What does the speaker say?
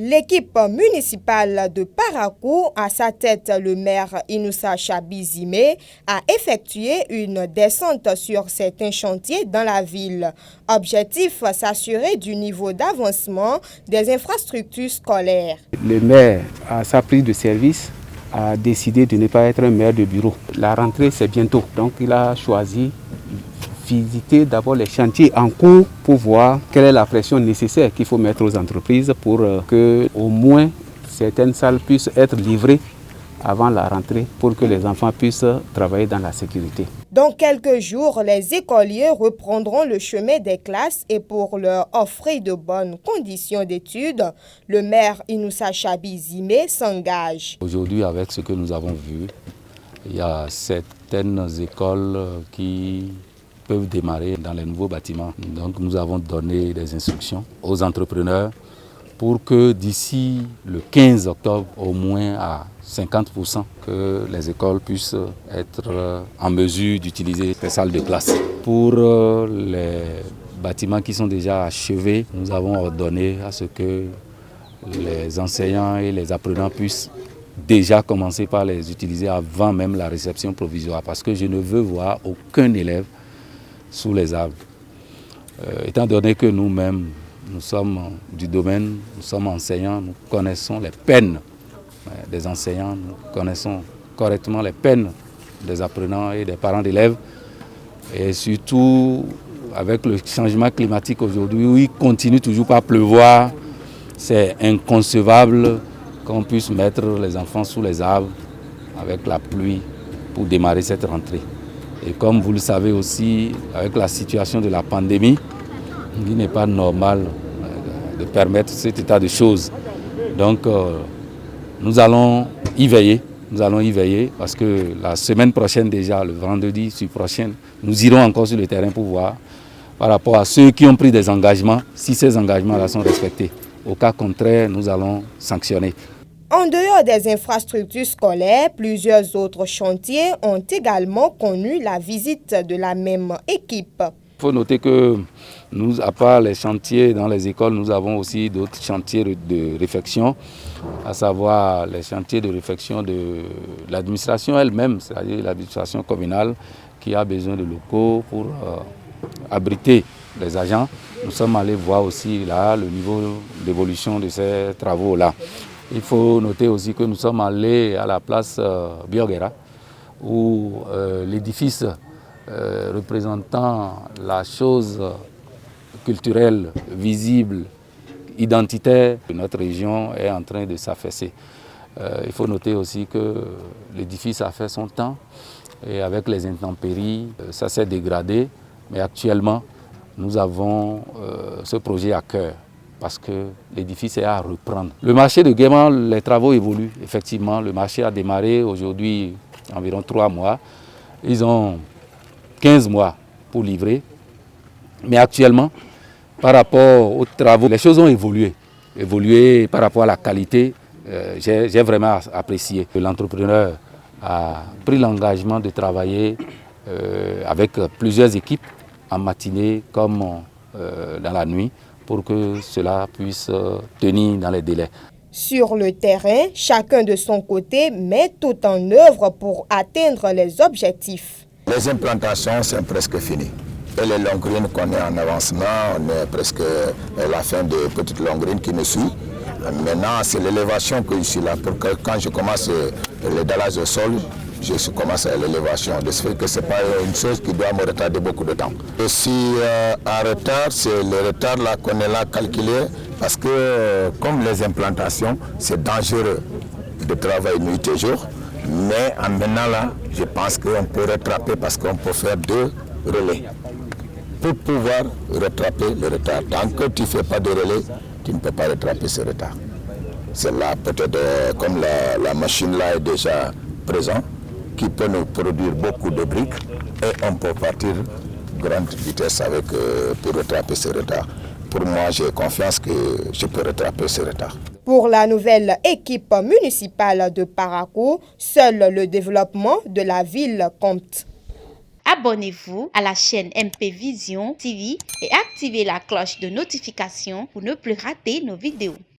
L'équipe municipale de Parakou, à sa tête le maire Inoussa Chabizime, a effectué une descente sur certains chantiers dans la ville. Objectif, s'assurer du niveau d'avancement des infrastructures scolaires. Le maire, à sa prise de service, a décidé de ne pas être un maire de bureau. La rentrée, c'est bientôt. Donc il a choisi visiter d'abord les chantiers en cours pour voir quelle est la pression nécessaire qu'il faut mettre aux entreprises pour que au moins certaines salles puissent être livrées avant la rentrée pour que les enfants puissent travailler dans la sécurité. Dans quelques jours, les écoliers reprendront le chemin des classes et pour leur offrir de bonnes conditions d'études, le maire Inoussa Chabizime s'engage. Aujourd'hui, avec ce que nous avons vu, il y a certaines écoles qui peuvent démarrer dans les nouveaux bâtiments. Donc nous avons donné des instructions aux entrepreneurs pour que d'ici le 15 octobre, au moins à 50%, que les écoles puissent être en mesure d'utiliser ces salles de classe. Pour les bâtiments qui sont déjà achevés, nous avons ordonné à ce que les enseignants et les apprenants puissent déjà commencer par les utiliser avant même la réception provisoire, parce que je ne veux voir aucun élève sous les arbres. Étant donné que nous-mêmes, nous sommes du domaine, nous sommes enseignants, nous connaissons les peines des enseignants, nous connaissons correctement les peines des apprenants et des parents d'élèves. Et surtout, avec le changement climatique aujourd'hui, où il continue toujours pas à pleuvoir, c'est inconcevable qu'on puisse mettre les enfants sous les arbres avec la pluie pour démarrer cette rentrée. Et comme vous le savez aussi, avec la situation de la pandémie, il n'est pas normal de permettre cet état de choses. Donc nous allons y veiller. Nous allons y veiller parce que la semaine prochaine déjà, le vendredi prochain, nous irons encore sur le terrain pour voir par rapport à ceux qui ont pris des engagements, si ces engagements-là sont respectés. Au cas contraire, nous allons sanctionner. En dehors des infrastructures scolaires, plusieurs autres chantiers ont également connu la visite de la même équipe. Il faut noter que nous, à part les chantiers dans les écoles, nous avons aussi d'autres chantiers de réfection, à savoir les chantiers de réfection de l'administration elle-même, c'est-à-dire l'administration communale qui a besoin de locaux pour abriter les agents. Nous sommes allés voir aussi là le niveau d'évolution de ces travaux-là. Il faut noter aussi que nous sommes allés à la place Biogera, où l'édifice représentant la chose culturelle, visible, identitaire de notre région est en train de s'affaisser. Il faut noter aussi que l'édifice a fait son temps et avec les intempéries, ça s'est dégradé. Mais actuellement, nous avons ce projet à cœur, parce que l'édifice est à reprendre. Le marché de Guéman, les travaux évoluent. Effectivement, le marché a démarré aujourd'hui environ 3 mois. Ils ont 15 mois pour livrer. Mais actuellement, par rapport aux travaux, les choses ont évolué. Évolué par rapport à la qualité. J'ai vraiment apprécié. L'entrepreneur a pris l'engagement de travailler avec plusieurs équipes en matinée comme dans la nuit, pour que cela puisse tenir dans les délais. Sur le terrain, chacun de son côté met tout en œuvre pour atteindre les objectifs. Les implantations sont presque finies. Et les longrines qu'on est en avancement, on est presque à la fin des petites longrines qui nous suivent. Maintenant, c'est l'élévation que je suis là, pour que quand je commence le dallage de sol, je commence à l'élévation. De ce fait que ce n'est pas une chose qui doit me retarder beaucoup de temps. Je suis en retard, c'est le retard là qu'on est là calculé, parce que comme les implantations, c'est dangereux de travailler nuit et jour. Mais en maintenant là, je pense qu'on peut rattraper parce qu'on peut faire 2 relais pour pouvoir rattraper le retard. Tant que tu ne fais pas de relais, tu ne peux pas rattraper ce retard. C'est là peut-être comme la machine là est déjà présente, qui peut nous produire beaucoup de briques et on peut partir grande vitesse avec, pour rattraper ce retard. Pour moi, j'ai confiance que je peux rattraper ce retard. Pour la nouvelle équipe municipale de Parakou, seul le développement de la ville compte. Abonnez-vous à la chaîne MP Vision TV et activez la cloche de notification pour ne plus rater nos vidéos.